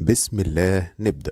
بسم الله نبدأ.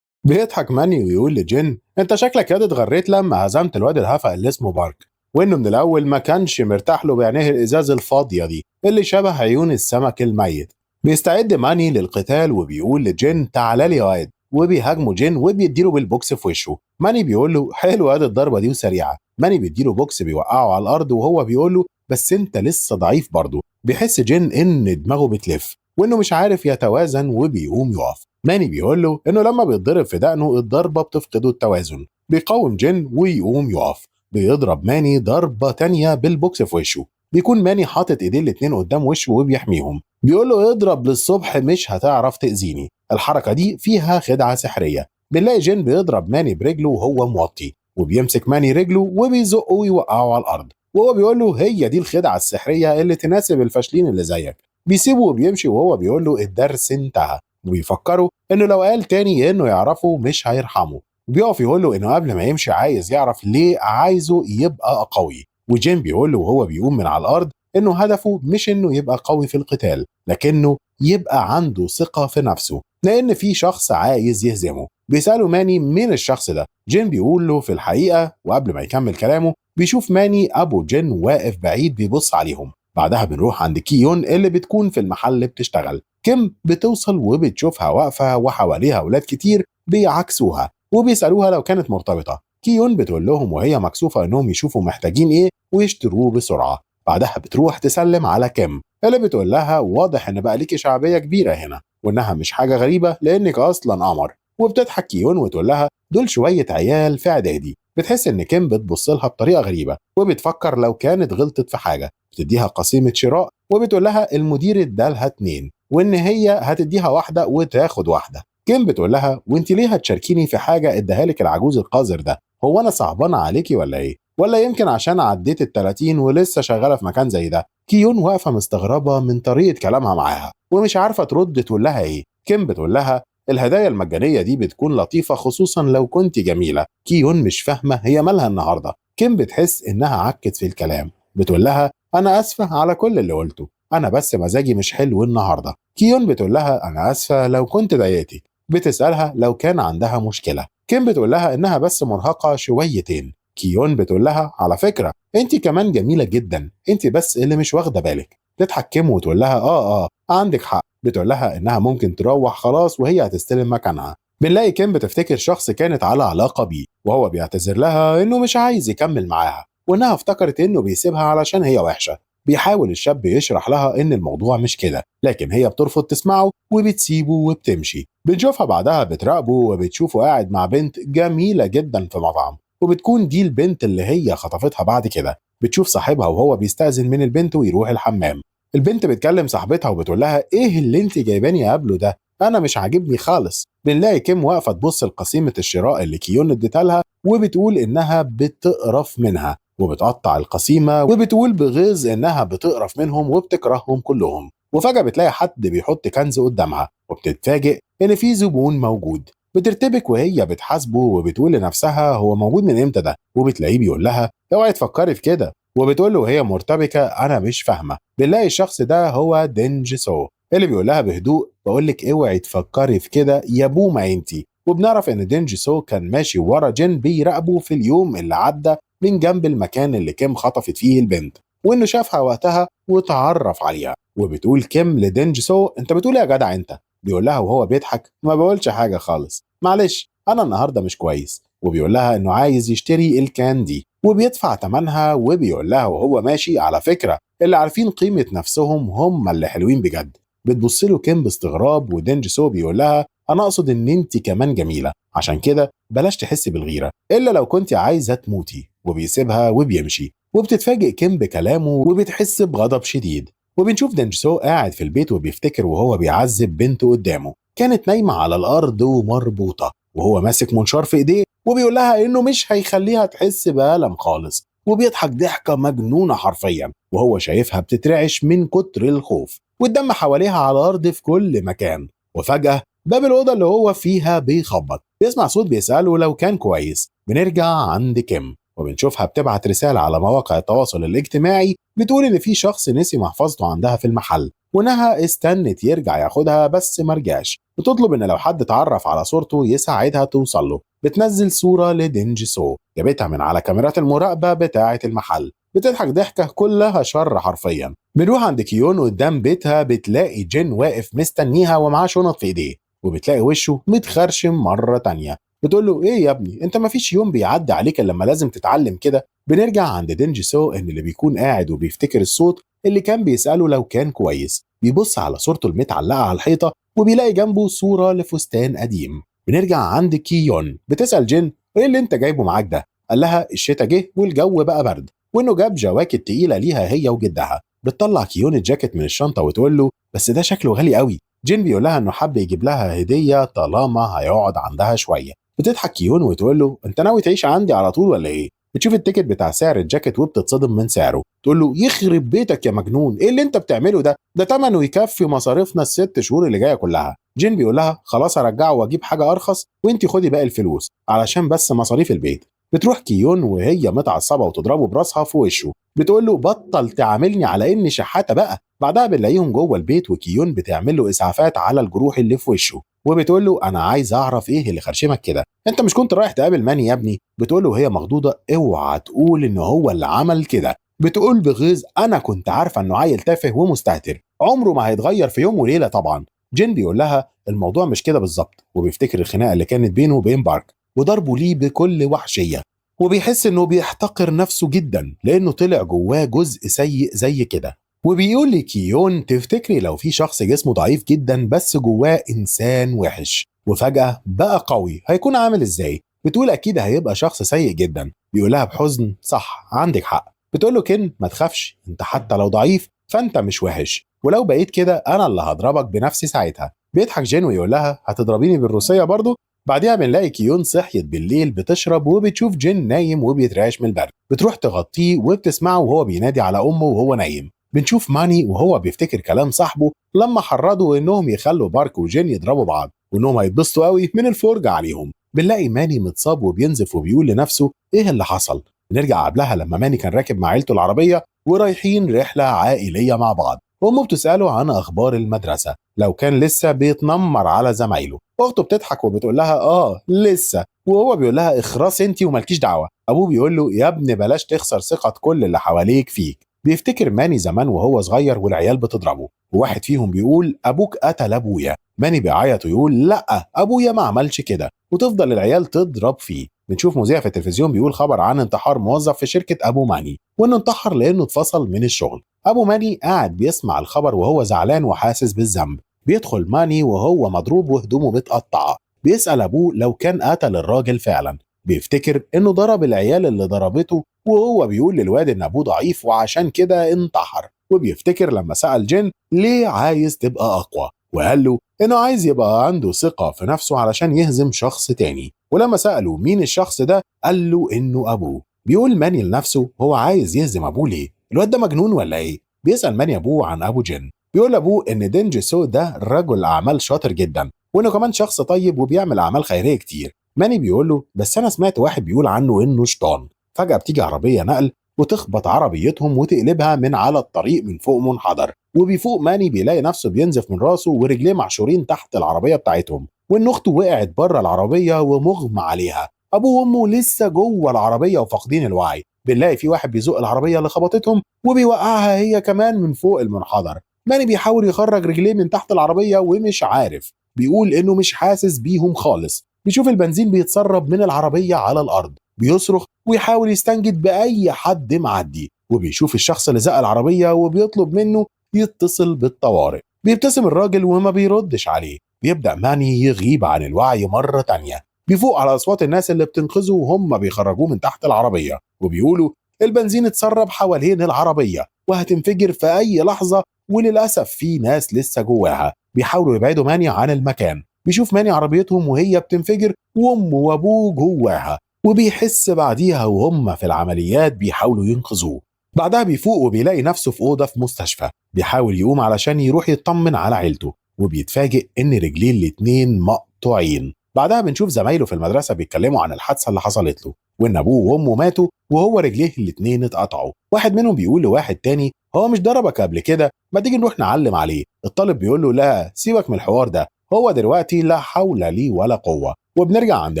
بيضحك ماني ويقول لجين: انت شكلك ياد اتغريت لما هزمت الواد الهفا اللي اسمه بارك، وانه من الاول ما كانش مرتاح له بعينيه الازاز الفاضيه دي اللي شبه عيون السمك الميت. بيستعد ماني للقتال وبيقول لجين: تعالى لي يا واد، وبيهاجمه جين وبيديله بالبوكس في وشه. ماني بيقول له: حلو ياد الضربه دي وسريعه. ماني بيديله بوكس بيوقعه على الارض وهو بيقول له: بس انت لسه ضعيف برضه. بيحس جين ان دماغه بتلف وانه مش عارف يتوازن وبيقوم يقف. ماني بيقول له انه لما بيتضرب في دقنه الضربه بتفقده التوازن. بيقاوم جين ويقوم يقف. بيضرب ماني ضربه تانية بالبوكس في وشه. بيكون ماني حاطط ايديه الاتنين قدام وشه وبيحميهم. بيقول له: اضرب للصبح مش هتعرف تأذيني. الحركه دي فيها خدعه سحريه. بنلاقي جين بيضرب ماني برجله وهو موطي، وبيمسك ماني رجله وبيزقه ويوقعه على الارض، وهو بيقول له: هي دي الخدعه السحريه اللي تناسب الفاشلين اللي زيك. بيسيبه وبيمشي وهو بيقول له: الدرس انتهى. وبيفكروا انه لو قال تاني انه يعرفه مش هيرحمه. وبيقف يقول له انه قبل ما يمشي عايز يعرف ليه عايزه يبقى قوي. وجين بيقول له وهو بيقوم من على الارض انه هدفه مش انه يبقى قوي في القتال، لكنه يبقى عنده ثقة في نفسه، لان في شخص عايز يهزمه. بيسأله ماني مين الشخص ده. جين بيقول له في الحقيقة، وقبل ما يكمل كلامه بيشوف ماني ابو جين واقف بعيد بيبص عليهم. بعدها بنروح عند كيون اللي بتكون في المحل بتشتغل. كيم بتوصل وبتشوفها واقفة وحواليها أولاد كتير بيعكسوها وبيسألوها لو كانت مرتبطة. كيون بتقول لهم وهي مكسوفة إنهم يشوفوا محتاجين إيه ويشتروه بسرعة. بعدها بتروح تسلم على كيم اللي بتقول لها: واضح إن بقى ليكي شعبية كبيرة هنا، وإنها مش حاجة غريبة لأنك أصلا قمر. وبتضحك كيون وتقول لها: دول شوية عيال في إعدادي. بتحس إن كيم بتبص لها بطريقة غريبة وبتفكر لو كانت غلطت في حاجة. بتديها قسيمة شراء وبتقول لها المدير ادالها 2 وان هي هتديها واحده وتاخد واحده. كيم بتقول لها: وانت ليه هتشاركيني في حاجه اداها لك العجوز القذر ده؟ هو انا صعبانه عليكي ولا ايه؟ ولا يمكن عشان عديت ال30 ولسه شغاله في مكان زي ده؟ كيون واقفه مستغربه من طريقه كلامها معاها ومش عارفه ترد تقول لها ايه. كيم بتقول لها: الهدايا المجانيه دي بتكون لطيفه خصوصا لو كنت جميله. كيون مش فاهمه هي مالها النهارده. كيم بتحس انها عكت في الكلام. بتقول لها: انا اسفه على كل اللي قلته، انا بس مزاجي مش حلو النهارده. كيون بتقول لها: انا اسفه لو كنت ضايقتك. بتسالها لو كان عندها مشكله. كيم بتقول لها انها بس مرهقه شويتين. كيون بتقول لها: على فكره انت كمان جميله جدا، انت بس اللي مش واخده بالك. تضحك كيم وتقول لها: اه عندك حق. بتقول لها انها ممكن تروح خلاص وهي هتستلم مكانها. بنلاقي كيم بتفتكر شخص كانت على علاقه بيه وهو بيعتذر لها انه مش عايز يكمل معاها، وانها افتكرت انه بيسيبها علشان هي وحشه. بيحاول الشاب يشرح لها ان الموضوع مش كده، لكن هي بترفض تسمعه وبتسيبه وبتمشي. بنشوفها بعدها بتراقبه وبتشوفه قاعد مع بنت جميله جدا في مطعم، وبتكون دي البنت اللي هي خطفتها. بعد كده بتشوف صاحبها وهو بيستأذن من البنت ويروح الحمام. البنت بتكلم صاحبتها وبتقول لها: ايه اللي انت جايباني قبله ده؟ انا مش عاجبني خالص. بنلاقي كيم واقفه تبص لقسيمه الشراء اللي كيون اديتها لها وبتقول انها بتقرف منها، وبتقطع القسيمة وبتقول بغيظ إنها بتقرف منهم وبتكرههم كلهم. وفجأة بتلاقي حد بيحط كنز قدامها وبتتفاجئ إن في زبون موجود. بترتبك وهي بتحاسبه وبتقول لنفسها: هو موجود من إمتى ده؟ وبتلاقيه بيقول لها: اوعي تفكري في كده. وبتقول له وهي مرتبكة: أنا مش فاهمة. بنلاقي الشخص ده هو دينج سو اللي بيقول لها بهدوء: بقول لك اوعي تفكري في كده يا بوما انتي. وبنعرف ان دينج سو كان ماشي ورا جين بيراقبه في اليوم اللي عدى من جنب المكان اللي كيم خطفت فيه البنت، وانه شافها وقتها وتعرف عليها. وبتقول كيم لدينج سو: انت بتقول إيه يا جدع انت؟ بيقول لها وهو بيضحك: ما بقولش حاجه خالص، معلش انا النهارده مش كويس. وبيقول لها انه عايز يشتري الكان دي وبيدفع ثمنها. وبيقول لها وهو ماشي: على فكره اللي عارفين قيمه نفسهم هم اللي حلوين بجد. بتبص له كيم باستغراب، ودينج سو بيقول لها: انا اقصد ان انت كمان جميله، عشان كده بلاش تحسي بالغيره الا لو كنت عايزه تموتي. وبيسيبها وبيمشي. وبتتفاجئ كيم بكلامه وبتحس بغضب شديد. وبنشوف دينجسو قاعد في البيت وبيفتكر وهو بيعذب بنته قدامه، كانت نايمه على الارض ومربوطه، وهو ماسك منشار في ايديه وبيقول لها انه مش هيخليها تحس بألم خالص. وبيضحك ضحكه مجنونه حرفيا وهو شايفها بتترعش من كتر الخوف، والدم حواليها على الارض في كل مكان. وفجاه باب الأوضة اللي هو فيها بيخبط. بيسمع صوت بيسأله لو كان كويس. بنرجع عند كيم وبنشوفها بتبعت رسالة على مواقع التواصل الاجتماعي بتقول إن في شخص نسي محفظته عندها في المحل، وإنها استنت يرجع ياخدها بس مرجعش. بتطلب إن لو حد اتعرف على صورته يساعدها توصل له. بتنزل صورة لدينج سو جابتها من على كاميرات المراقبة بتاعة المحل، بتضحك ضحكة كلها شر حرفيا. بنروح عند كيون قدام بيتها، بتلاقي جين واقف مستنيها ومعاه شنط في ايديه، وبتلاقي وشه متخرشم مرة تانية. بتقول له ايه يا ابني، انت مفيش يوم بيعدي عليك الا لما لازم تتعلم كده. بنرجع عند دينج سو ان اللي بيكون قاعد وبيفتكر الصوت اللي كان بيسأله لو كان كويس. بيبص على صورته المتعلقة على الحيطة وبيلاقي جنبه صورة لفستان قديم. بنرجع عند كيون، بتسأل جين ايه اللي انت جايبه معاك ده؟ قال لها الشتا جه والجو بقى برد، وانه جاب جواكت تقيله ليها هي وجدها. بتطلع كيون الجاكيت من الشنطه وتقول له بس ده شكله غالي قوي. جين بيقول لها انه حب يجيب لها هديه طالما هيقعد عندها شويه. بتضحك كيون وتقول له انت ناوي تعيش عندي على طول ولا ايه؟ بتشوف التيكت بتاع سعر الجاكيت وبتتصدم من سعره. تقول له يخرب بيتك يا مجنون، ايه اللي انت بتعمله ده؟ ده تمنه يكفي مصاريفنا الست شهور اللي جايه كلها. جين بيقول لها خلاص هرجعه واجيب حاجه ارخص وانت خدي باقي الفلوس علشان بس مصاريف البيت. بتروح كيون وهي متعصبه وتضربه براسها في وشه. بتقول له بطل تعاملني على اني شحاته بقى. بعدها بنلاقيهم جوه البيت وكيون بتعمل له اسعافات على الجروح اللي في وشه، وبتقول له انا عايز اعرف ايه اللي خرشمك كده، انت مش كنت رايح تقابل ماني يا ابني؟ بتقول له وهي مخضوضه اوعى تقول ان هو اللي عمل كده. بتقول بغيظ انا كنت عارفه انه عيل تافه ومستهتر، عمره ما هيتغير في يوم وليله طبعا. جين بيقول لها الموضوع مش كده بالظبط، وبيفتكر الخناقه اللي كانت بينه وبين بارك وضربه ليه بكل وحشيه، وبيحس انه بيحتقر نفسه جدا لانه طلع جواه جزء سيء زي كده. وبيقول لكيون تفتكري لو في شخص جسمه ضعيف جدا بس جواه انسان وحش وفجأة بقى قوي هيكون عامل ازاي؟ بتقول اكيد هيبقى شخص سيء جدا. بيقولها بحزن صح عندك حق. بتقول له كين ما تخافش، انت حتى لو ضعيف فانت مش وحش، ولو بقيت كده انا اللي هضربك بنفسي ساعتها. بيضحك جين ويقول لها هتضربيني بالروسية برضو؟ بعدها بنلاقي كيون صحيت بالليل بتشرب وبتشوف جين نايم وبيترعش من البرد. بتروح تغطيه وبتسمعه وهو بينادي على امه وهو نايم. بنشوف ماني وهو بيفتكر كلام صاحبه لما حرضوا انهم يخلوا بارك وجين يضربوا بعض وانهم هيتبسطوا قوي من الفرجه عليهم. بنلاقي ماني متصاب وبينزف وبيقول لنفسه ايه اللي حصل. نرجع قبلها لما ماني كان راكب مع عيلته العربيه ورايحين رحله عائليه مع بعض، وامه بتساله عن اخبار المدرسه لو كان لسه بيتنمر على زمايله. اخته بتضحك وبتقول لها لسه، وهو بيقول لها اخرس انتي ومالكيش دعوه. ابوه بيقول له يا ابني بلاش تخسر ثقه كل اللي حواليك فيك. بيفتكر ماني زمان وهو صغير والعيال بتضربه، وواحد فيهم بيقول ابوك قتل ابويا. ماني بيعيط ويقول لا ابويا ما عملش كده، وتفضل العيال تضرب فيه. بنشوف مذيع في التلفزيون بيقول خبر عن انتحار موظف في شركه ابو ماني، وانه انتحر لانه اتفصل من الشغل. ابو ماني قاعد بيسمع الخبر وهو زعلان وحاسس بالذنب. بيدخل ماني وهو مضروب وهدومه متقطعه. بيسال ابوه لو كان قتل الراجل فعلا. بيفتكر انه ضرب العيال اللي ضربته، وهو بيقول للواد ان ابوه ضعيف وعشان كده انتحر. وبيفتكر لما سأل جين ليه عايز تبقى اقوى، وقال له انه عايز يبقى عنده ثقة في نفسه علشان يهزم شخص تاني. ولما سأله مين الشخص ده قال له انه ابوه. بيقول ماني لنفسه هو عايز يهزم ابوه ليه؟ الواد ده مجنون ولا ايه؟ بيسأل ماني ابوه عن ابو جين. بيقول ابوه ان دينج سو ده رجل اعمال شاطر جدا، وانه كمان شخص طيب وبيعمل اعمال خيريه كتير. ماني بيقول له بس انا سمعت واحد بيقول عنه انه شيطان. فجاه بتيجي عربيه نقل وتخبط عربيتهم وتقلبها من على الطريق من فوق منحدر، وبيفوق ماني بيلاقي نفسه بينزف من راسه ورجليه محشورين تحت العربيه بتاعتهم، وان اخته وقعت بره العربيه ومغمى عليها. ابوه وامه لسه جوه العربيه وفاقدين الوعي. بنلاقي في واحد بيزق العربيه اللي خبطتهم وبيوقعها هي كمان من فوق المنحدر. ماني بيحاول يخرج رجليه من تحت العربيه ومش عارف، بيقول انه مش حاسس بيهم خالص. بيشوف البنزين بيتسرب من العربيه على الارض، بيصرخ ويحاول يستنجد باي حد معدي، وبيشوف الشخص اللي زق العربيه وبيطلب منه يتصل بالطوارئ. بيبتسم الراجل وما بيردش عليه. بيبدا ماني يغيب عن الوعي مره تانية. بيفوق على اصوات الناس اللي بتنقذه وهم بيخرجوه من تحت العربيه، وبيقولوا البنزين اتسرب حوالين العربيه وهتنفجر في اي لحظه، وللاسف في ناس لسه جواها. بيحاولوا يبعدوا ماني عن المكان. بيشوف ماني عربيتهم وهي بتنفجر وامه وابوه جواها، وبيحس بعديها وهم في العمليات بيحاولوا ينقذوه. بعدها بيفوق وبيلاقي نفسه في أوضة في مستشفى. بيحاول يقوم علشان يروح يطمن على عيلته، وبيتفاجئ إن رجليه الاتنين مقطوعين. بعدها بنشوف زمايله في المدرسة بيتكلموا عن الحادثة اللي حصلت له، وإن أبوه وأمه ماتوا وهو رجليه الاتنين اتقطعوا. واحد منهم بيقول لواحد تاني هو مش ضربك قبل كده؟ ما تيجي نروح نعلم عليه. الطالب بيقول له لا سيبك من الحوار ده، هو دلوقتي لا حول لي ولا قوة. وبنرجع عند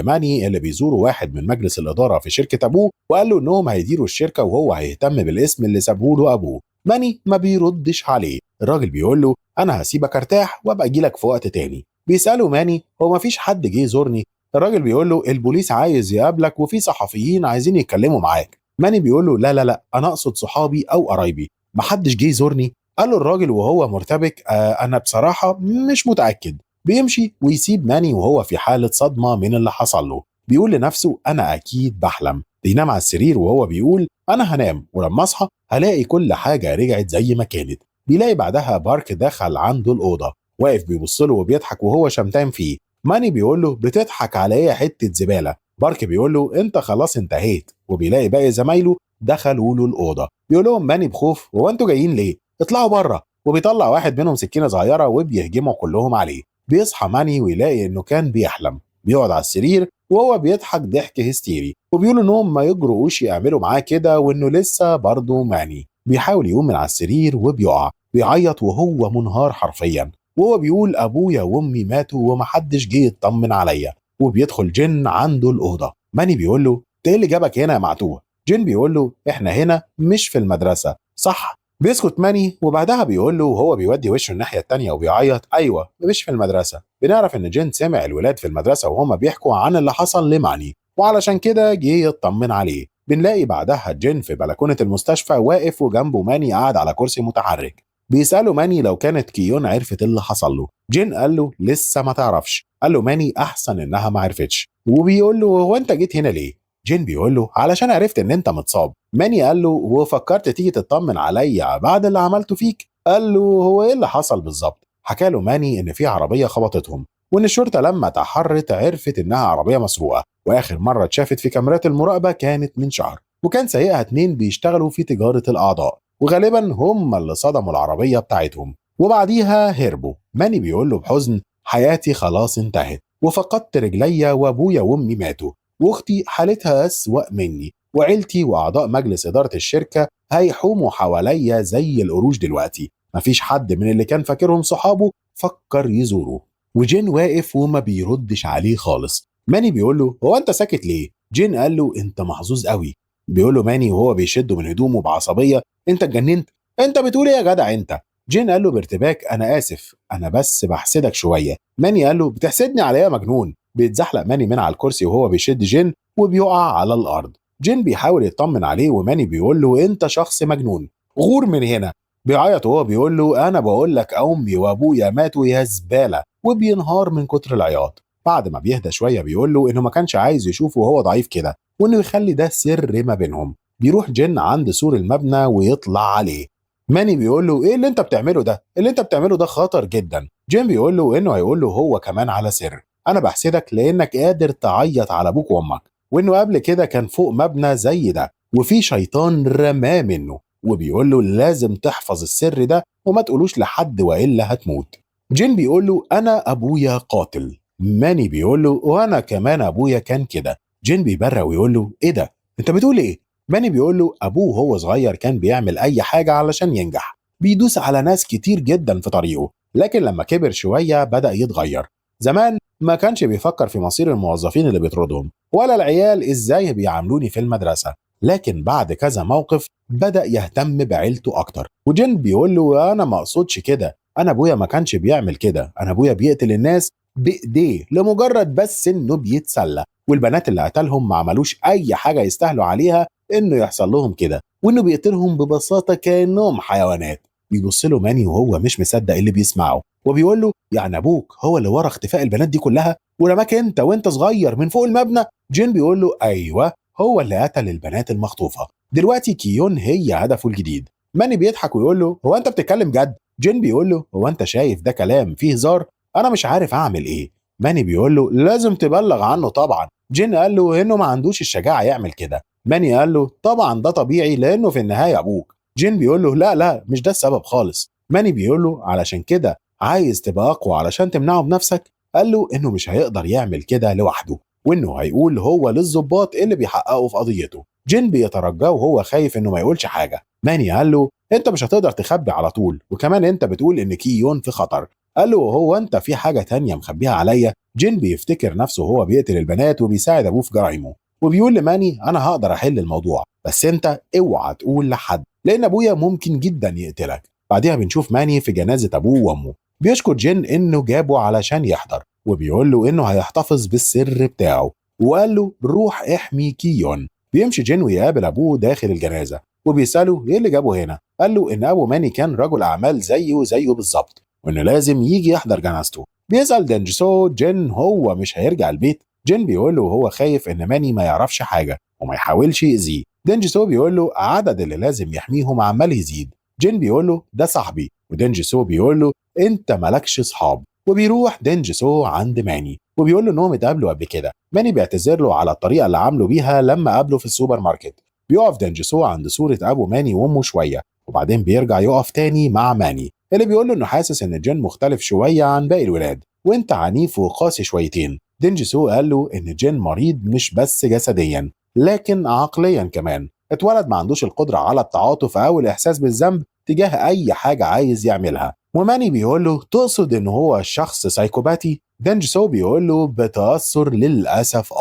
ماني اللي بيزور واحد من مجلس الإدارة في شركة أبوه وقال له إنهم هيديروا الشركة وهو هيهتم بالاسم اللي سابه له أبوه. ماني ما بيردش عليه. الراجل بيقول له أنا هسيبك أرتاح وأبقى أجيلك في وقت تاني. بيسأله ماني هو مفيش حد جه يزورني؟ الراجل بيقول له البوليس عايز يقابلك وفي صحفيين عايزين يتكلموا معاك. ماني بيقول له لا لا لا أنا أقصد صحابي أو قرايبي، محدش جه يزورني. قال له الراجل وهو مرتبك أنا بصراحة مش متأكد. بيمشي ويسيب ماني وهو في حالة صدمة من اللي حصل له. بيقول لنفسه أنا أكيد بحلم. بينام على السرير وهو بيقول أنا هنام ولما أصحى هلاقي كل حاجة رجعت زي ما كانت. بيلاقي بعدها بارك دخل عنده الأوضة واقف بيبص له وبيضحك وهو شمتان فيه. ماني بيقول له بتضحك على ايه يا حتة زبالة؟ بارك بيقول له انت خلاص انتهيت. وبيلاقي باقي زمايله دخلوا له الأوضة. بيقول لهم ماني بخوف هو انتوا جايين ليه؟ اطلعوا بره. وبيطلع واحد منهم سكينة صغيرة وبيهجموا كلهم عليه. بيصحى ماني ويلاقي انه كان بيحلم. بيقعد على السرير وهو بيضحك ضحك هستيري وبيقول انهم ما يجرؤوش يعملوا معاه كده وانه لسه برضه ماني. بيحاول يقوم من على السرير وبيقع بيعيط وهو منهار حرفيا. وهو بيقول ابويا وامي ماتوا ومحدش جه يطمن عليا. وبيدخل جن عنده الاوضه. ماني بيقول له ده ايه اللي جابك هنا يا معتوه؟ جن بيقول له احنا هنا مش في المدرسه صح؟ بيسكت ماني وبعدها بيقول له وهو بيودي وشه الناحيه التانيه وبيعيط ايوه مش في المدرسه. بنعرف ان جن سمع الولاد في المدرسه وهما بيحكوا عن اللي حصل لماني وعلشان كده جه يطمن عليه. بنلاقي بعدها جن في بلكونه المستشفى واقف وجنبه ماني قاعد على كرسي متحرك. بيسأله ماني لو كانت كيون عرفت اللي حصل له. جين قال له لسه ما تعرفش. قال له ماني أحسن إنها ما عرفتش. وبيقول له هو أنت جيت هنا ليه؟ جين بيقول له علشان عرفت إن أنت متصاب. ماني قال له وفكرت تيجي تطمن عليا بعد اللي عملته فيك؟ قال له هو إيه اللي حصل بالظبط؟ حكى له ماني إن في عربية خبطتهم وإن الشرطة لما تحرت عرفت إنها عربية مسروقة وآخر مرة اتشافت في كاميرات المراقبة كانت من شهر وكان سايقها اتنين بيشتغلوا في تجارة الأعضاء وغالبا هم اللي صدموا العربية بتاعتهم وبعديها هربوا. ماني بيقول له بحزن حياتي خلاص انتهت وفقدت رجليا وابويا وامي ماتوا واختي حالتها أسوأ مني وعيلتي واعضاء مجلس اداره الشركه هيحوموا حواليا زي القروش دلوقتي. مفيش حد من اللي كان فاكرهم صحابه فكر يزوره. وجين واقف وما بيردش عليه خالص. ماني بيقول له هو انت ساكت ليه؟ جين قال له انت محظوظ قوي. بيقول له ماني وهو بيشده من هدومه بعصبيه انت اتجننت؟ انت بتقول ايه يا جدع انت؟ جين قال له بارتباك انا اسف انا بس بحسدك شويه. ماني قال له بتحسدني على ايه يا مجنون؟ بيتزحلق ماني من على الكرسي وهو بيشد جين وبيقع على الارض. جين بيحاول يطمن عليه وماني بيقول له انت شخص مجنون غور من هنا. بيعيط وهو بيقول له انا بقول لك امي وابويا ماتوا يا زباله وبينهار من كتر العياط. بعد ما بيهدى شويه بيقول له انه ما كانش عايز يشوفه وهو ضعيف كده وانه يخلي ده سر ما بينهم. بيروح جين عند سور المبنى ويطلع عليه. ماني بيقول له ايه اللي انت بتعمله ده؟ اللي انت بتعمله ده خطر جدا. جين بيقول له انه هيقول له هو كمان على سر. انا بحسدك لانك قادر تعيط على ابوك وامك وانه قبل كده كان فوق مبنى زي ده وفي شيطان رماه منه وبيقول له لازم تحفظ السر ده وما تقولوش لحد والا هتموت. جين بيقول له انا ابويا قاتل. ماني بيقول له وانا كمان ابويا كان كده. جين بيبرق ويقول له ايه ده؟ انت بتقول ايه؟ ماني بيقول له ابوه وهو صغير كان بيعمل اي حاجه علشان ينجح بيدوس على ناس كتير جدا في طريقه لكن لما كبر شويه بدأ يتغير. زمان ما كانش بيفكر في مصير الموظفين اللي بيطردهم ولا العيال ازاي بيعاملوني في المدرسه لكن بعد كذا موقف بدأ يهتم بعيلته اكتر. وجين بيقول له انا ما اقصدش كده انا ابويا ما كانش بيعمل كده انا ابويا بيقتل الناس بايديه لمجرد بس انه بيتسلى والبنات اللي قتلهم ما عملوش اي حاجه يستاهلوا عليها انه يحصل لهم كده وانه بيقتلهم ببساطه كانهم حيوانات. بيبص له ماني وهو مش مصدق اللي بيسمعه وبيقول له يعني ابوك هو اللي ورا اختفاء البنات دي كلها ورماك انت وانت صغير من فوق المبنى؟ جين بيقول له ايوه هو اللي قتل البنات المخطوفه دلوقتي كيون هي هدفه الجديد. ماني بيضحك ويقول له هو انت بتتكلم جد؟ جين بيقول له هو انت شايف ده كلام فيه هزار؟ انا مش عارف اعمل ايه. ماني بيقول له لازم تبلغ عنه طبعا. جين قال له انه ما عندوش الشجاعه يعمل كده. ماني قال له طبعا ده طبيعي لانه في النهايه ابوك. جين بيقول له لا لا مش ده السبب خالص. ماني بيقول له علشان كده عايز تبقى اقوى علشان تمنعه بنفسك؟ قال له انه مش هيقدر يعمل كده لوحده وإنه هيقول هو للضباط اللي بيحققوا في قضيته. جين بيترجاه وهو خايف إنه ما يقولش حاجة. ماني قال له أنت مش هتقدر تخبي على طول، وكمان أنت بتقول إن كي يون في خطر. قال له هو أنت في حاجة تانية مخبيها عليا؟ جين بيفتكر نفسه هو بيقتل البنات وبيساعد أبوه في جرايمه، وبيقول لماني أنا هقدر أحل الموضوع، بس أنت اوعى تقول لحد لأن أبويا ممكن جدا يقتلك. بعدها بنشوف ماني في جنازة أبوه وأمه، بيشكر جين إنه جابه علشان يحضر، وبيقول له إنه هيحتفظ بالسر بتاعه، وقال له روح احمي كيون. بيمشي جين ويقابل أبوه داخل الجنازة، وبيسأله إيه اللي جابه هنا؟ قال له إن أبو ماني كان رجل أعمال زيه بالظبط، وإنه لازم يجي يحضر جنازته. بيسأل دينجسو جين هو مش هيرجع البيت. جين بيقول له هو خايف إن ماني ما يعرفش حاجة وما يحاولش يأذيه. دينجسو بيقول له عدد اللي لازم يحميهم عمال يزيد. جين بيقول له ده صاحبي، ودينجسو بيقول له انت مالكش صحاب. وبيروح دينجسو عند ماني وبيقول له انهم اتقابلوا قبل كده. ماني بيعتذر له على الطريقه اللي عامله بيها لما قابله في السوبر ماركت. بيقف دينجسو عند صوره ابو ماني وامه شويه، وبعدين بيرجع يقف تاني مع ماني اللي بيقول له انه حاسس ان جين مختلف شويه عن باقي الولاد، وانت عنيف وقاسي شويتين. دينجسو قال له ان جين مريض مش بس جسديا لكن عقليا كمان، اتولد ما عندوش القدره على التعاطف او الاحساس بالذنب تجاه اي حاجه عايز يعملها. وماني بيقول له تقصد ان هو شخص سايكوباتي؟ دينجسو بيقول له بتاثر للاسف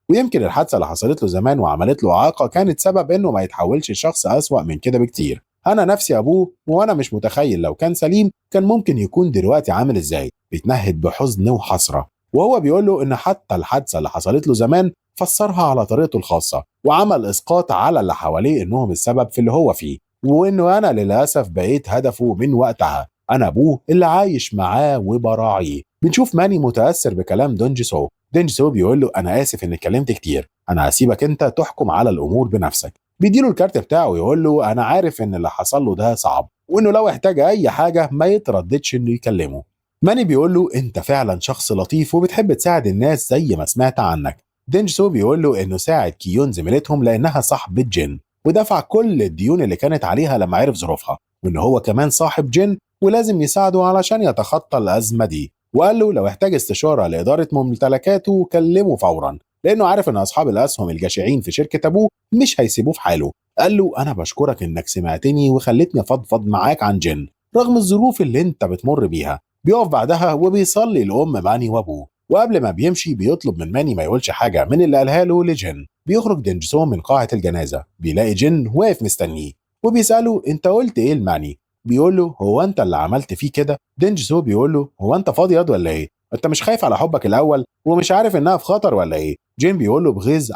ويمكن الحادثه اللي حصلت له زمان وعملت له اعاقه كانت سبب انه ما يتحولش لشخص اسوأ من كده بكتير. انا نفسي ابوه وانا مش متخيل لو كان سليم كان ممكن يكون دلوقتي عامل ازاي. بيتنهد بحزن وحسره، وهو بيقول له ان حتى الحادثه اللي حصلت له زمان فسرها على طريقته الخاصه وعمل اسقاط على اللي حواليه انهم السبب في اللي هو فيه، وانه انا للاسف بقيت هدفه من وقتها، انا ابوه اللي عايش معاه وبراعيه. بنشوف ماني متاثر بكلام دونجسو. دونجسو بيقول له انا اسف اني اتكلمت كتير، انا هسيبك انت تحكم على الامور بنفسك. بيديله الكارت بتاعه ويقول له انا عارف ان اللي حصل له ده صعب، وانه لو احتاج اي حاجه ما يترددش انه يكلمه. ماني بيقول له انت فعلا شخص لطيف وبتحب تساعد الناس زي ما سمعت عنك. دينجسو بيقول له انه ساعد كيون زميلتهم لانها صاحبة جين ودفع كل الديون اللي كانت عليها لما عرف ظروفها، وان هو كمان صاحب جين ولازم يساعده علشان يتخطى الازمه دي. وقال له لو احتاج استشاره لاداره ممتلكاته كلمه فورا، لانه عارف ان اصحاب الاسهم الجشعين في شركه ابوه مش هيسيبوه في حاله. قال له انا بشكرك انك سمعتني وخلتني افضفض معاك عن جين رغم الظروف اللي انت بتمر بيها. بيقف بعدها وبيصلي لام ماني وابوه، وقبل ما بيمشي بيطلب من ماني ما يقولش حاجه من اللي قالها له لجين. بيخرج دينجسو من قاعه الجنازه، بيلاقي جين واقف مستنيه وبيساله انت قلت ايه لماني؟ بيقول له هو انت اللي عملت فيه كده؟ دينجسو بيقول له هو انت فاضي ياض ولا ايه؟ انت مش خايف على حبك الاول ومش عارف انها في خطر ولا ايه؟ جين بيقول له بغيظ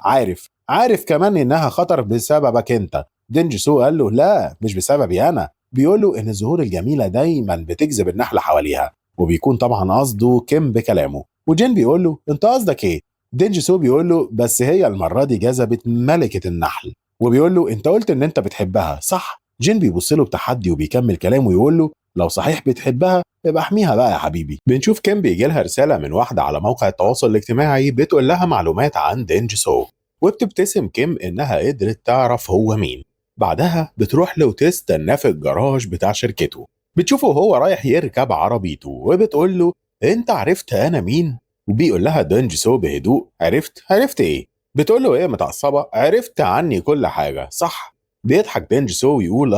عارف كمان انها خطر بسببك انت. دينجسو قال له لا مش بسببي انا. بيقول له ان الزهور الجميله دايما بتجذب النحل حواليها، وبيكون طبعا قصده كيم بكلامه. وجين بيقول له انت قصدك ايه؟ دينجسو بيقول له بس هي المره دي جذبت ملكه النحل. وبيقول له انت قلت ان انت بتحبها صح؟ جين بيبص له بتحدي وبيكمل كلامه ويقول له لو صحيح بتحبها يبقى احميها بقى يا حبيبي. بنشوف كيم بيجي لها رساله من واحده على موقع التواصل الاجتماعي بتقول لها معلومات عن دينجسو، وبتبتسم كيم انها قدرت تعرف هو مين. بعدها بتروح له وتستناه في الجراج بتاع شركته. بتشوفه وهو رايح يركب عربيته وبتقول له انت عرفت انا مين؟ وبيقول لها دينجسو بهدوء عرفت ايه؟ بتقول له ايه متعصبه عرفت عني كل حاجه صح؟ بيضحك دينجسو ويقول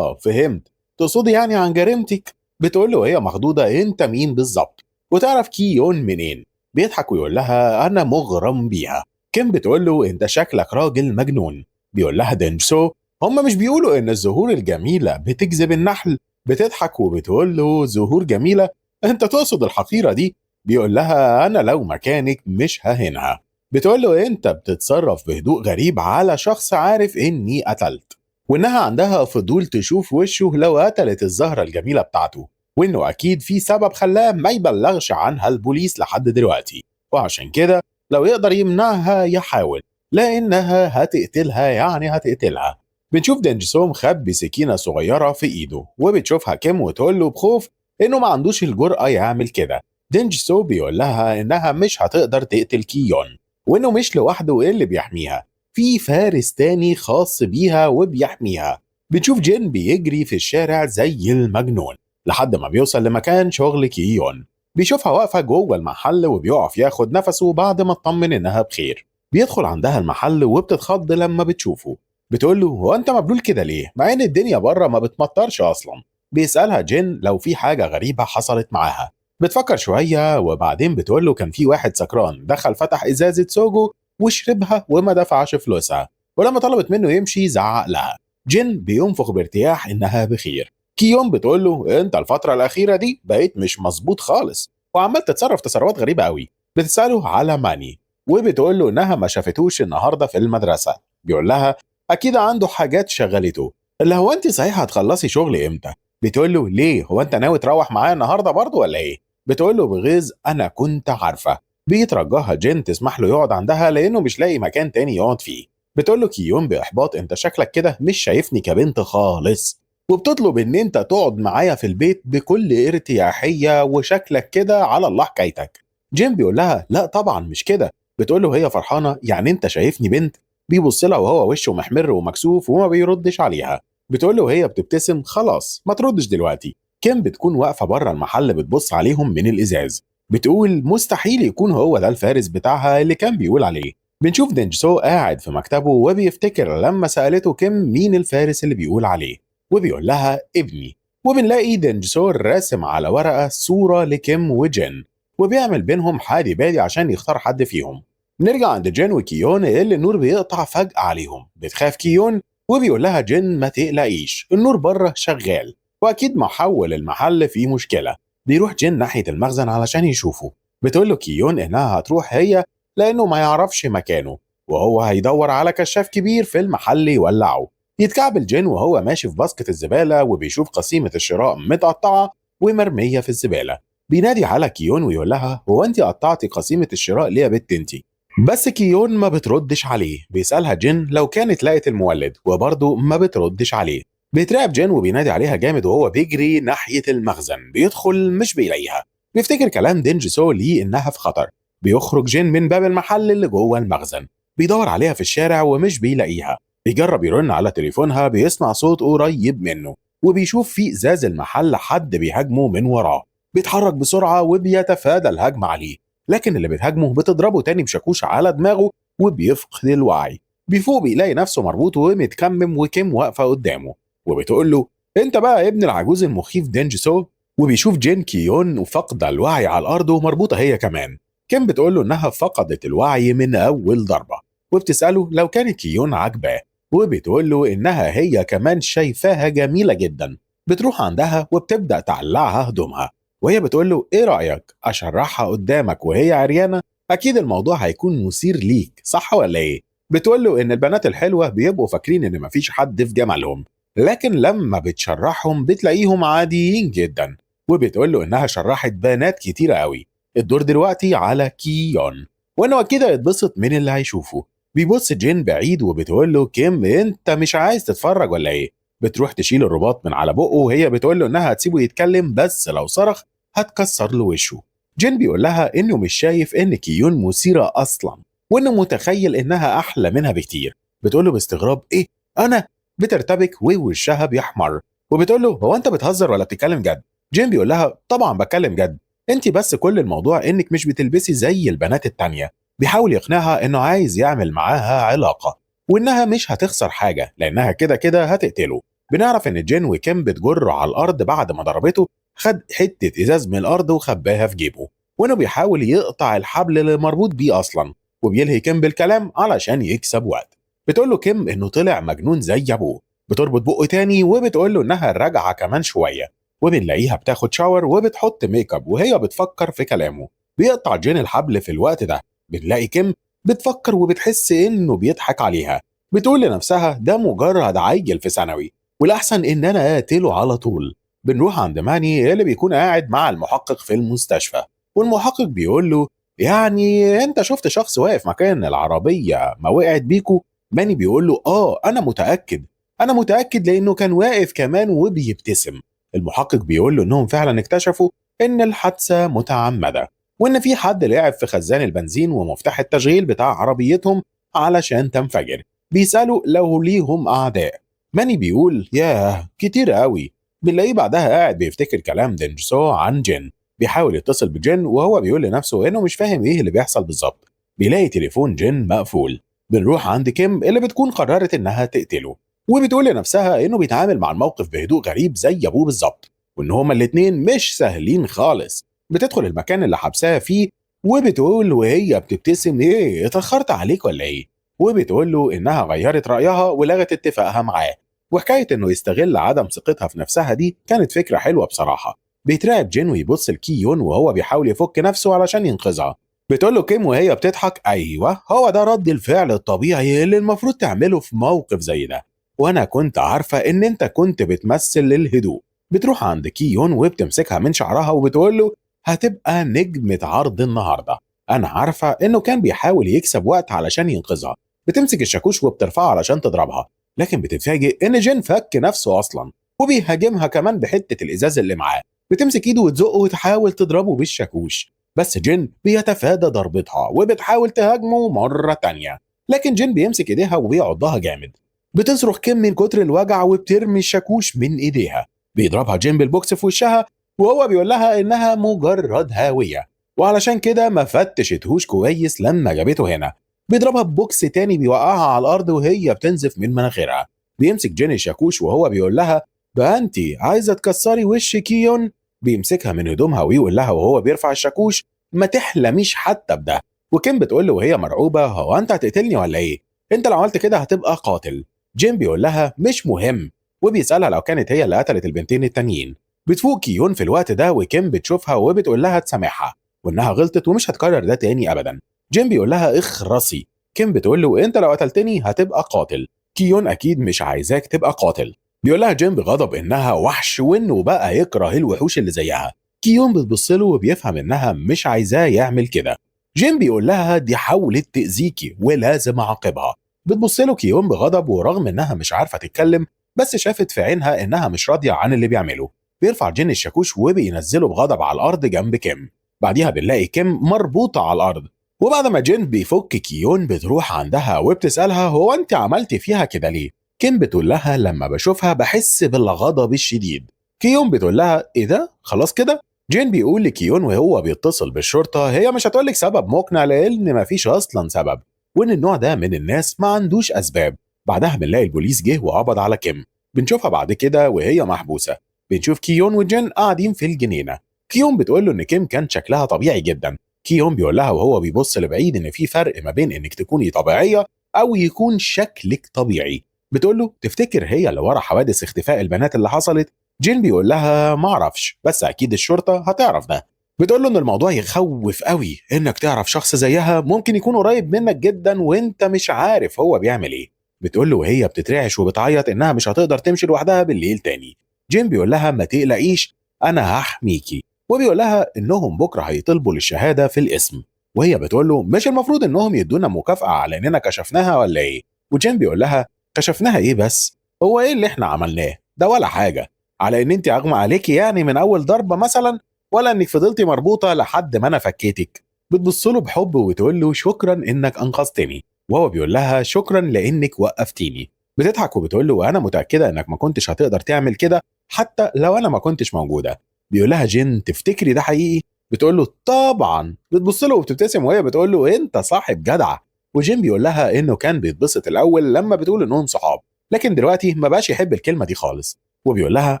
فهمت، تقصدي يعني عن جريمتك؟ بتقول له هي مخضوضه انت مين بالظبط وتعرف كيون منين؟ بيضحك ويقول لها انا مغرم بيها. كيم بتقول له انت شكلك راجل مجنون. بيقول لها دينجسو هم مش بيقولوا ان الزهور الجميله بتجذب النحل؟ بتضحك وبتقول له زهور جميله؟ انت تقصد الحقيره دي؟ بيقول لها انا لو مكانك مش ههنها. بتقول له انت بتتصرف بهدوء غريب على شخص عارف اني قتلت، وانها عندها فضول تشوف وشه لو قتلت الزهره الجميله بتاعته، وانه اكيد في سبب خلاه ما يبلغش عنها البوليس لحد دلوقتي، وعشان كده لو يقدر يمنعها يحاول، لانها هتقتلها يعني هتقتلها. بنشوف دينجسو مخبي سكينه صغيره في ايده، وبتشوفها كيم وتقول له بخوف انه ما عندوش الجرأه يعمل كده. دينجسو بيقول لها انها مش هتقدر تقتل كيون، وانه مش لوحده اللي بيحميها، في فارس تاني خاص بيها وبيحميها. بنشوف جين بيجري في الشارع زي المجنون لحد ما بيوصل لمكان شغل كيون، بيشوفها واقفة جوه المحل وبيقف ياخد نفسه بعد ما اطمن إنها بخير. بيدخل عندها المحل وبتتخض لما بتشوفه. بتقول له هو أنت مبلول كده ليه؟ مع إن الدنيا بره ما بتمطرش أصلا. بيسألها جين لو في حاجة غريبة حصلت معاها. بتفكر شوية وبعدين بتقول له كان في واحد سكران دخل فتح إزازة سوجو وشربها وما دفعش فلوسها، ولما طلبت منه يمشي زعق لها. جين بينفخ بارتياح إنها بخير. كيون بتقول له انت الفترة الأخيرة دي بقيت مش مظبوط خالص وعمال تتصرف تصرفات غريبة قوي. بتسأله على ماني وبتقول له انها ما شافتوش النهاردة في المدرسة. بيقول لها اكيد عنده حاجات شغلته. اللي هو انت صحيح هتخلصي شغل امتى؟ بتقول له ليه هو انت ناوي تروح معايا النهاردة برضه ولا ايه؟ بتقول له بغيظ انا كنت عارفة. بيترجاها جين تسمح له يقعد عندها لانه مش لاقي مكان تاني يقعد فيه. بتقول له كيون باحباط انت شكلك كده مش شايفني كبنت خالص، وبتطلب ان انت تقعد معايا في البيت بكل ارتياحيه وشكلك كده على الله حكايتك. جيم بيقول لها لا طبعا مش كده. بتقول له هي فرحانه يعني انت شايفني بنت؟ بيبص لها وهو وشه محمر ومكسوف وما بيردش عليها. بتقول له وهي بتبتسم خلاص ما تردش دلوقتي. كيم بتكون واقفه بره المحل بتبص عليهم من الازاز. بتقول مستحيل يكون هو ده الفارس بتاعها اللي كان بيقول عليه. بنشوف دينجسو قاعد في مكتبه وبيفتكر لما سألته كيم مين الفارس اللي بيقول عليه، وبيقول لها ابني. وبنلاقي دينجسور راسم على ورقة صورة لكيم وجين وبيعمل بينهم حادي بادي عشان يختار حد فيهم. نرجع عند جين وكيون اللي النور بيقطع فجأة عليهم. بتخاف كيون وبيقول لها جين ما تقلقيش النور بره شغال واكيد محول المحل فيه مشكلة. بيروح جين ناحية المخزن علشان يشوفه. بتقول له كيون انها هتروح هي لانه ما يعرفش مكانه وهو هيدور على كشاف كبير في المحل يولعه. يتكعبل جين وهو ماشي في باسكت الزبالة وبيشوف قسيمة الشراء متقطعة ومرمية في الزبالة. بينادي على كيون ويقول لها هو انت قطعتي قسيمة الشراء ليه يا بنت انتي؟ بس كيون ما بتردش عليه. بيسألها جين لو كانت لقت المولد وبرضه ما بتردش عليه. بيترعب جين وبينادي عليها جامد وهو بيجري ناحية المخزن. بيدخل مش بيلاقيها. بيفتكر كلام دينج سو ليه انها في خطر. بيخرج جين من باب المحل اللي جوه المخزن. بيدور عليها في الشارع ومش بيلاقيها. بيجرب يرن على تليفونها بيسمع صوت قريب منه وبيشوف في ازاز المحل حد بيهاجمه من وراه. بيتحرك بسرعة وبيتفادى الهجمة عليه، لكن اللي بتهاجمه بتضربه تاني بشاكوش على دماغه وبيفقد الوعي. بيفوق بيلاقي نفسه مربوط ومتكمم وكيم واقفة قدامه وبتقول له انت بقى يا ابن العجوز المخيف دينج سو. وبيشوف جين كيون وفقد الوعي على الارض ومربوطة هي كمان. كيم بتقول له انها فقدت الوعي من اول ضربة وبتسأله لو كان كيون عاجباه وبتقول له إنها هي كمان شايفاها جميلة جدا. بتروح عندها وبتبدأ تعلعها هدومها وهي بتقول له إيه رأيك أشرحها قدامك وهي عريانة؟ أكيد الموضوع هيكون مثير ليك صح ولا إيه؟ بتقول له إن البنات الحلوة بيبقوا فاكرين إن مفيش حد في جمالهم لكن لما بتشرحهم بتلاقيهم عاديين جدا. وبتقول له إنها شرحت بنات كتيرة قوي. الدور دلوقتي على كيون وإنه أكيد هيتبسط من اللي هيشوفه. بيبص جين بعيد وبتقول له كيم انت مش عايز تتفرج ولا ايه؟ بتروح تشيل الرباط من على بقه وهي بتقول له انها هتسيبه يتكلم بس لو صرخ هتكسر له وشه. جين بيقول لها انه مش شايف ان كيون مثيره اصلا وانه متخيل انها احلى منها بكتير. بتقول له باستغراب ايه انا؟ بترتبك ووشها بيحمر وبتقول له هو انت بتهزر ولا بتتكلم جد؟ جين بيقول لها طبعا بتكلم جد. انت بس كل الموضوع انك مش بتلبسي زي البنات التانية. بيحاول يقنعها انه عايز يعمل معاها علاقة وانها مش هتخسر حاجة لانها كده كده هتقتله. بنعرف ان جين وكيم بتجره على الارض بعد ما ضربته. خد حتة ازاز من الارض وخباها في جيبه وانه بيحاول يقطع الحبل اللي مربوط بيه اصلا وبيلهي كيم بالكلام علشان يكسب وقت. بتقول له كيم انه طلع مجنون زي ابوه. بتربط بقه تاني وبتقول له انها راجعة كمان شوية. وبنلاقيها بتاخد شاور وبتحط ميك اب وهي بتفكر في كلامه. بيقطع جين الحبل في الوقت ده. بنلاقي كيم بتفكر وبتحس انه بيضحك عليها. بتقول لنفسها ده مجرد عيل في ثانوي والاحسن ان انا اقتله على طول. بنروح عند ماني اللي بيكون قاعد مع المحقق في المستشفى والمحقق بيقول له يعني انت شفت شخص واقف مكان العربية ما وقعت بيكو؟ ماني بيقول له انا متأكد. انا متأكد لانه كان واقف كمان وبيبتسم. المحقق بيقول له انهم فعلا اكتشفوا ان الحادثة متعمدة وإن في حد لعب في خزان البنزين ومفتاح التشغيل بتاع عربيتهم علشان تنفجر. بيسألوا لو ليهم أعداء. ماني بيقول ياه كتير قوي. بنلاقيه بعدها قاعد بيفتكر كلام دينجسو عن جين بيحاول يتصل بجين وهو بيقول لنفسه إنه مش فاهم إيه اللي بيحصل بالظبط. بيلاقي تليفون جين مقفول. بنروح عند كيم اللي بتكون قررت إنها تقتله، وبتقول لنفسها إنه بيتعامل مع الموقف بهدوء غريب زي أبوه بالظبط، وإن هما الاتنين مش سهلين خالص. بتدخل المكان اللي حبسها فيه وبتقول وهي بتبتسم إيه اتأخرت عليك ولا إيه؟ وبتقول له إنها غيرت رأيها ولغت اتفاقها معاه، وحكاية إنه يستغل عدم ثقتها في نفسها دي كانت فكرة حلوة بصراحة. بيترعب جين ويبص لكيون وهو بيحاول يفك نفسه علشان ينقذها. بتقول له كيم وهي بتضحك أيوه هو ده رد الفعل الطبيعي اللي المفروض تعمله في موقف زي ده، وأنا كنت عارفة إن أنت كنت بتمثل الهدوء. بتروح عند كيون وبتمسكها من شعرها وبتقول له هتبقى نجمة عرض النهارده. أنا عارفة إنه كان بيحاول يكسب وقت علشان ينقذها. بتمسك الشاكوش وبترفعه علشان تضربها، لكن بتتفاجئ إن جين فك نفسه أصلا وبيهاجمها كمان بحتة الإزاز اللي معاه. بتمسك إيده وتزقه وتحاول تضربه بالشاكوش، بس جين بيتفادى ضربتها وبتحاول تهاجمه مرة تانية، لكن جين بيمسك إيديها وبيعضها جامد. بتصرخ كيم من كتر الوجع وبترمي الشاكوش من إيديها. بيضربها جين بالبوكس في وشها وهو بيقول لها إنها مجرد هاوية، وعلشان كده ما فتشتهوش كويس لما جابته هنا. بيضربها ببوكس تاني بيوقعها على الأرض وهي بتنزف من مناخيرها. بيمسك جين الشاكوش وهو بيقول لها بقى أنت عايزة تكسري وش كيون؟ بيمسكها من هدومها ويقول لها وهو بيرفع الشاكوش ما تحلميش حتى بده. وكيم بتقول له وهي مرعوبة هو أنت هتقتلني ولا إيه؟ أنت لو عملت كده هتبقى قاتل. جين بيقول لها مش مهم، وبيسألها لو كانت هي اللي قتلت البنتين التانيين. بتفوق كيون في الوقت ده وكيم بتشوفها وبتقول لها تسامحها وإنها غلطت ومش هتكرر ده تاني أبدا. جين بيقول لها اخرسي. كيم بتقول له انت لو قتلتني هتبقى قاتل. كيون اكيد مش عايزاك تبقى قاتل. بيقول لها جين بغضب انها وحش وانه بقى يكره الوحوش اللي زيها. كيون بتبص له وبيفهم انها مش عايزاه يعمل كده. جين بيقول لها دي حاولت تأذيكي ولازم اعاقبها. بتبص له كيون بغضب ورغم انها مش عارفه تتكلم بس شافت في عينها انها مش راضيه عن اللي بيعمله. بيرفع جين الشاكوش وبينزله بغضب على الارض جنب كيم. بعديها بنلاقي كيم مربوطه على الارض، وبعد ما جين بيفك كيون بتروح عندها وبتسألها هو انت عملت فيها كده ليه؟ كيم بتقول لها لما بشوفها بحس بالغضب الشديد. كيون بتقول لها ايه ده؟ خلاص كده؟ جين بيقول لكيون وهو بيتصل بالشرطة هي مش هتقولك سبب مقنع لان مفيش اصلا سبب، وان النوع ده من الناس ما عندوش اسباب. بعدها بنلاقي البوليس جه وقبض على كيم. بنشوفها بعد كده وهي محبوسة. بنشوف كيون وجين قاعدين في الجنينة. كيون بتقول له ان كيم كان شكلها طبيعي جدا. كيون بيقول لها وهو بيبص لبعيد ان في فرق ما بين انك تكوني طبيعيه او يكون شكلك طبيعي. بتقول له تفتكر هي اللي ورا حوادث اختفاء البنات اللي حصلت؟ جين بيقول لها ما اعرفش بس اكيد الشرطه هتعرف ده. بتقول له ان الموضوع يخوف قوي انك تعرف شخص زيها ممكن يكون قريب منك جدا وانت مش عارف هو بيعمل ايه. بتقول له وهي بتترعش وبتعيط انها مش هتقدر تمشي لوحدها بالليل تاني. جين بيقول لها ما تقلقيش انا هحميكي، وبيقول لها انهم بكره هيطلبوا للشهاده في الاسم. وهي بتقول له مش المفروض انهم يدونا مكافاه على اننا كشفناها ولا ايه؟ وجين بيقول لها كشفناها ايه بس؟ هو ايه اللي احنا عملناه؟ ده ولا حاجه. على ان انت اغمى عليكي يعني من اول ضربه مثلا، ولا انك فضلتي مربوطه لحد ما انا فكيتك؟ بتبص له بحب وتقول له شكرا انك انقذتني، وهو بيقول لها شكرا لانك وقفتيني. بتضحك وبتقول له وانا متاكده انك ما كنتش هتقدر تعمل كده حتى لو انا ما كنتش موجوده. بيقول لها جين تفتكري ده حقيقي؟ بتقول له طبعا. بتبص له وبتبتسم وهي بتقول له انت صاحب جدع. وجين بيقول لها انه كان بيتبسط الاول لما بتقول انهم صحاب، لكن دلوقتي ما بقاش يحب الكلمه دي خالص. وبيقول لها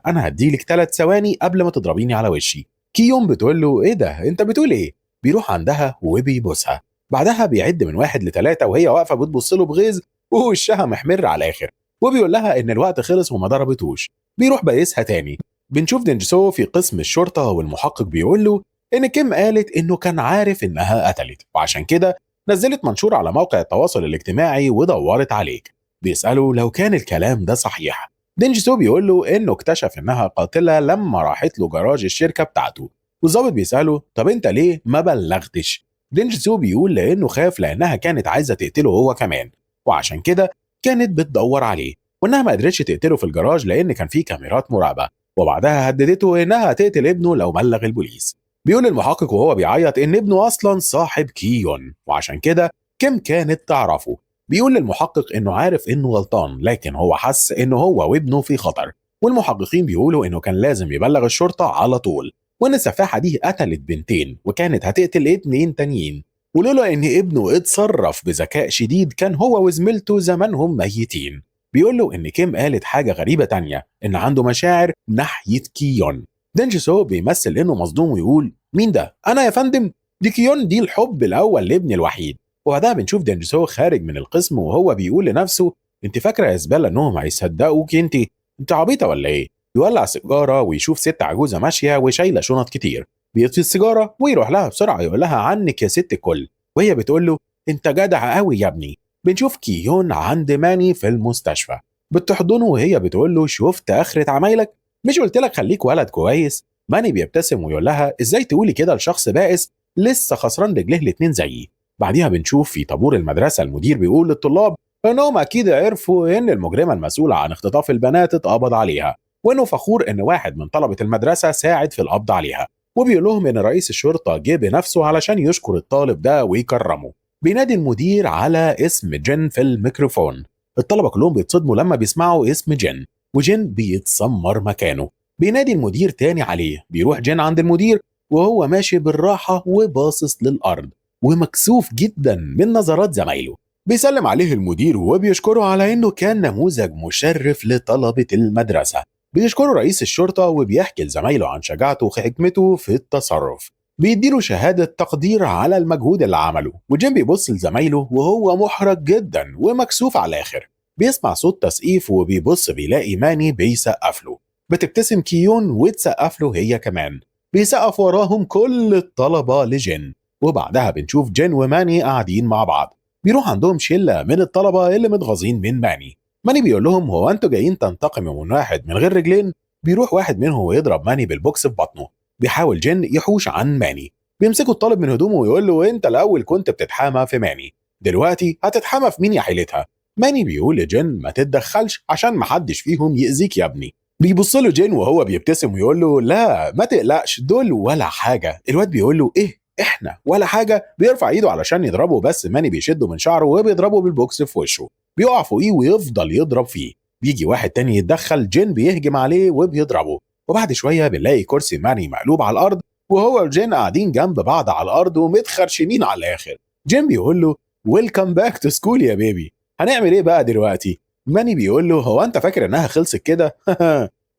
انا هديلك 3 ثواني قبل ما تضربيني على وشي. كيون بتقول له ايه ده انت بتقول ايه؟ بيروح عندها وبيبوسها. بعدها بيعد من 1 ل3 وهي واقفه بتبص له بغيظ ووشها محمر على الاخر، وبيقول لها ان الوقت خلص وما ضربتوش. بيروح بايسها تاني. بنشوف دينجسو في قسم الشرطة والمحقق بيقول له إن كيم قالت إنه كان عارف إنها قتلت وعشان كده نزلت منشور على موقع التواصل الاجتماعي ودورت عليك. بيسأله لو كان الكلام ده صحيح. دينجسو بيقول له إنه اكتشف إنها قاتلة لما راحت له جراج الشركة بتاعته. والظابط بيسأله طب أنت ليه ما بلغتش؟ دينجسو بيقول لأنه خاف لأنها كانت عايزة تقتله هو كمان، وعشان كده كانت بتدور عليه، وإنها ما قدرتش تقتله في الجراج لأن كان فيه كاميرات مراقبة، وبعدها هددته انها هتقتل ابنه لو بلغ البوليس. بيقول المحقق وهو بيعيط ان ابنه اصلا صاحب كيون وعشان كده كيم كانت تعرفه. بيقول للمحقق انه عارف انه غلطان لكن هو حس انه هو وابنه في خطر، والمحققين بيقولوا انه كان لازم يبلغ الشرطة على طول. وإن السفاحة دي قتلت بنتين وكانت هتقتل 2 تانيين، ولولا إن ابنه اتصرف بذكاء شديد كان هو وزميلته زمانهم ميتين. بيقول له إن كيم قالت حاجة غريبة تانية، إن عنده مشاعر ناحية كيون. دينج سو بيمثل إنه مصدوم ويقول مين ده؟ أنا يا فندم؟ دي كيون دي الحب الأول لابني الوحيد. وبعدها بنشوف دينج سو خارج من القسم وهو بيقول لنفسه انت فاكره يا زباله انهم هيصدقوك؟ انت عبيطه ولا ايه؟ يولع سيجاره ويشوف ست عجوزه ماشيه وشايله شنط كتير، بيطفي السيجاره ويروح لها بسرعه يقول لها عنك يا ست الكل، وهي بتقول له انت جدع قوي يا ابني. بنشوف كيون عند ماني في المستشفى بتحضنه وهي بتقول له شفت اخره عمايلك؟ مش قلت لك خليك ولد كويس؟ ماني بيبتسم ويقول لها ازاي تقولي كده لشخص بائس لسه خسران رجليه الاتنين زيي. بعديها بنشوف في طابور المدرسه المدير بيقول للطلاب انهم اكيد عرفوا ان المجرمه المسؤوله عن اختطاف البنات اتقبض عليها، وانه فخور ان واحد من طلبه المدرسه ساعد في القبض عليها، وبيقول لهم ان رئيس الشرطه جه بنفسه علشان يشكر الطالب ده ويكرمه. بينادي المدير على اسم جين في الميكروفون. الطلبه كلهم بيتصدموا لما بيسمعوا اسم جين، وجين بيتسمر مكانه. بينادي المدير تاني عليه، بيروح جين عند المدير وهو ماشي بالراحه وباصص للارض ومكسوف جدا من نظرات زمايله. بيسلم عليه المدير وبيشكره على انه كان نموذج مشرف لطلبة المدرسة. بيشكره رئيس الشرطة وبيحكي لزمايله عن شجاعته وحكمته في التصرف. بيديله شهادة تقدير على المجهود اللي عمله، وجيم بيبص لزمايله وهو محرج جدا ومكسوف على الآخر. بيسمع صوت تسقيف وبيبص بيلاقي ماني بيسقف له. بتبتسم كيون وتسقف له هي كمان. بيسقف وراهم كل الطلبة لجين. وبعدها بنشوف جين وماني قاعدين مع بعض. بيروح عندهم شله من الطلبه اللي متغاظين من ماني. ماني بيقول لهم هو انتوا جايين تنتقموا من واحد من غير رجلين؟ بيروح واحد منهم ويضرب ماني بالبوكس في بطنه. بيحاول جين يحوش عن ماني. بيمسكوا الطالب من هدومه ويقول له انت الاول كنت بتتحامى في ماني، دلوقتي هتتحامى في مين يا حيلتها؟ ماني بيقول لجين ما تتدخلش عشان محدش فيهم يأذيك يا ابني. بيبص له جين وهو بيبتسم ويقول له لا ما تقلقش دول ولا حاجه. الواد بيقول له ايه احنا ولا حاجه؟ بيرفع ايده علشان يضربه بس ماني بيشده من شعره وبيضربه بالبوكس في وشه. بيقع فوقيه ويفضل يضرب فيه. بيجي واحد تاني يتدخل، جين بيهجم عليه وبيضربه. وبعد شويه بنلاقي كرسي ماني مقلوب على الارض وهو وجين قاعدين جنب بعض على الارض ومتخرشمين على الاخر. جين بيقول له ويلكم باك تو سكول يا بيبي، هنعمل ايه بقى دلوقتي؟ ماني بيقول له هو انت فاكر انها خلصت كده؟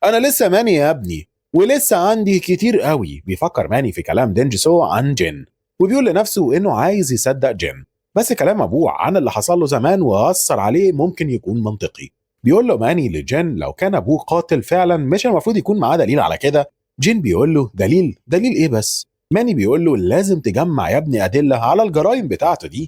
انا لسه ماني يا ابني ولسه عندي كتير قوي. بيفكر ماني في كلام دينج سو عن جين وبيقول لنفسه انه عايز يصدق جين، بس كلام ابوه عن اللي حصل له زمان واثر عليه ممكن يكون منطقي. بيقول له ماني لجين لو كان ابوه قاتل فعلا مش المفروض يكون معاه دليل على كده؟ جين بيقول له دليل ايه بس؟ ماني بيقول له لازم تجمع يا ابني ادله على الجرائم بتاعته دي.